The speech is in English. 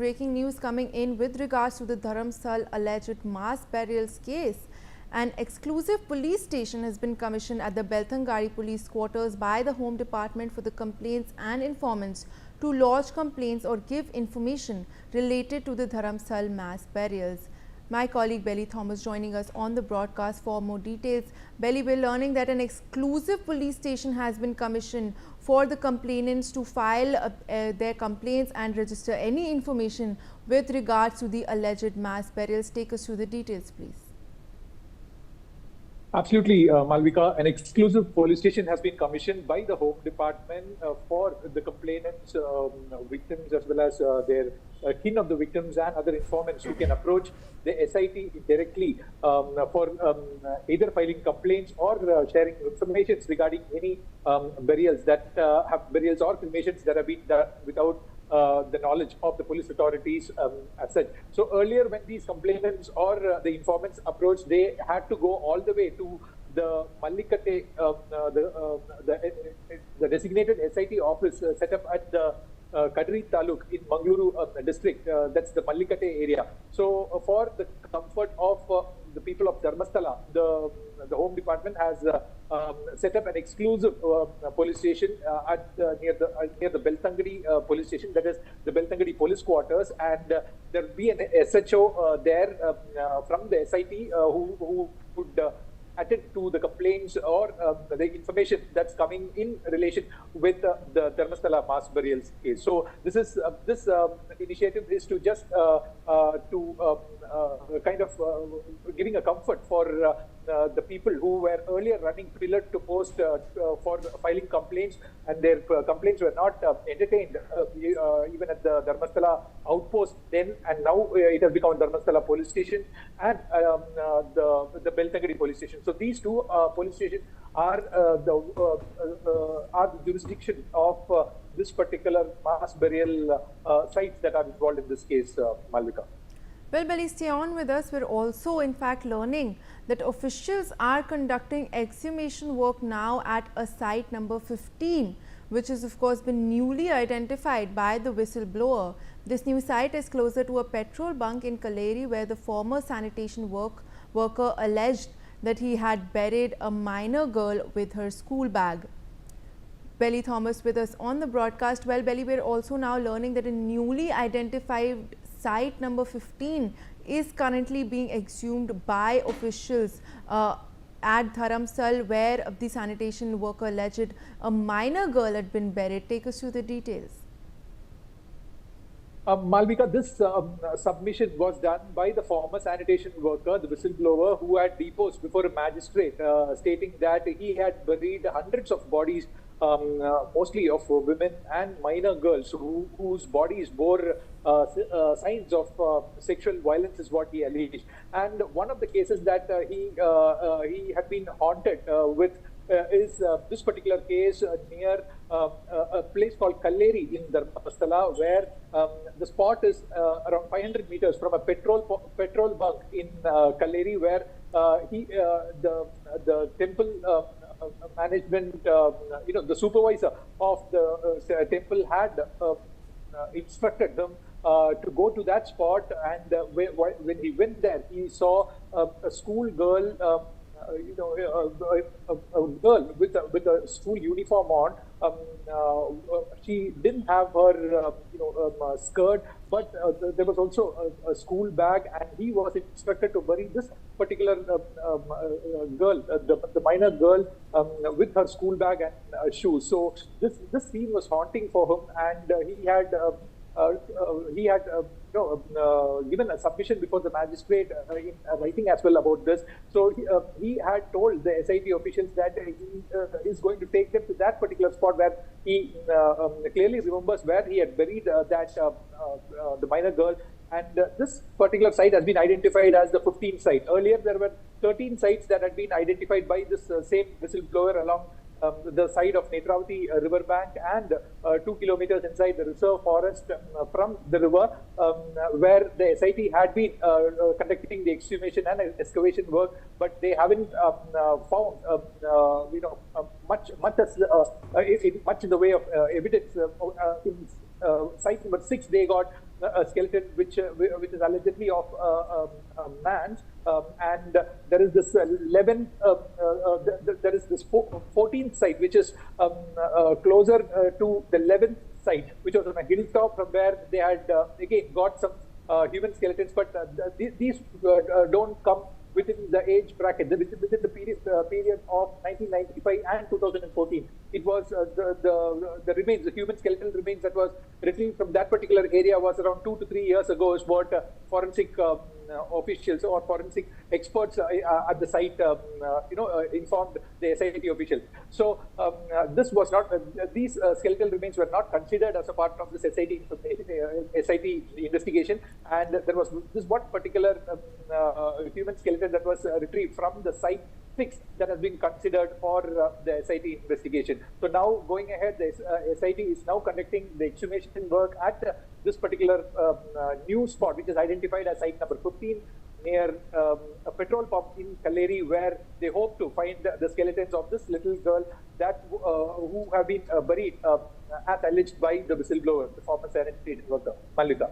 Breaking news coming in with regards to the Dharmasthala alleged mass burials case. An exclusive police station has been commissioned at the Belthangari police quarters by the Home Department for the complaints and informants to lodge complaints or give information related to the Dharmasthala mass burials. My colleague Belly Thomas joining us on the broadcast for more details. Belly, we're learning that an exclusive police station has been commissioned for the complainants to file their complaints and register any information with regards to the alleged mass burials. Take us through the details, please. Absolutely, Malvika. An exclusive police station has been commissioned by the Home Department for the complainants, victims, as well as their kin of the victims and other informants who can approach the SIT directly for either filing complaints or sharing information regarding any burials or cremations that have been done without the knowledge of the police authorities as such. So earlier, when these complainants or the informants approached, they had to go all the way to the Mallikate, the designated SIT office set up at the Kadri Taluk in Mangaluru district. That's the Mallikate area. So for the comfort of the people of Dharmasthala, the Home Department has set up an exclusive police station near the Belthangari police station, that is the Belthangari police quarters, and there will be an SHO there from the SIT who would attend to the complaints or the information that's coming in relation with the Dharmasthala mass burials case. So this initiative is to just kind of giving a comfort for the people who were earlier running pillar to post for filing complaints, and their complaints were not entertained even at the Dharmasthala outpost then, and now it has become Dharmasthala police station and the Belthangari police station. So these two police stations are the jurisdiction of this particular mass burial sites that are involved in this case, Malvika. Well, Belly, stay on with us. We're also, in fact, learning that officials are conducting exhumation work now at a site number 15, which has, of course, been newly identified by the whistleblower. This new site is closer to a petrol bunk in Kalleri, where the former sanitation worker alleged that he had buried a minor girl with her school bag. Belly Thomas with us on the broadcast. Well, Belly, we're also now learning that a newly identified site number 15 is currently being exhumed by officials at Dharmasthala, where the sanitation worker alleged a minor girl had been buried. Take us through the details. Malvika, this submission was done by the former sanitation worker, the whistleblower, who had deposed before a magistrate, stating that he had buried hundreds of bodies, mostly of women and minor girls, whose bodies bore signs of sexual violence, is what he alleged. And one of the cases that he had been haunted with is this particular case near a place called Kalleri in Dharmasthala, where the spot is around 500 meters from a petrol bunk in Kalleri, where the temple management, the supervisor of the temple had instructed them to go to that spot, and when he went there, he saw a school girl, a girl with a school uniform on. She didn't have her skirt, but there was also a school bag, and he was instructed to bury this particular girl, the minor girl, with her school bag and shoes. So this scene was haunting for him, and he had given a submission before the magistrate in writing as well about this. So he had told the SIT officials that he is going to take them to that particular spot where he clearly remembers where he had buried the minor girl. And this particular site has been identified as the 15th site. Earlier, there were 13 sites that had been identified by this same whistleblower along the side of Netravati riverbank and 2 kilometers inside the reserve forest from the river, where the SIT had been conducting the exhumation and excavation work, but they haven't found much in the way of evidence. In site number 6, they got a skeleton which is allegedly of a man, and there is this 11th, there is this 14th site which is closer to the 11th site, which was on a hilltop from where they had again got some human skeletons, but these don't come within the age bracket, within the period of 1995 and 2014. It was the remains, the human skeletal remains that was retrieved from that particular area was around 2 to 3 years ago, is what forensic officials or forensic experts at the site, informed the SIT officials. So this was not; these skeletal remains were not considered as a part of this SIT investigation, and there was this one particular human skeleton that was retrieved from the site 6 that has been considered for the SIT investigation. So now going ahead, the SIT is now conducting the exhumation work at this particular new spot, which is identified as site number 15 near a petrol pump in Kalleri, where they hope to find the skeletons of this little girl that who have been buried as alleged by the whistleblower, the former sanitation worker, Mallika.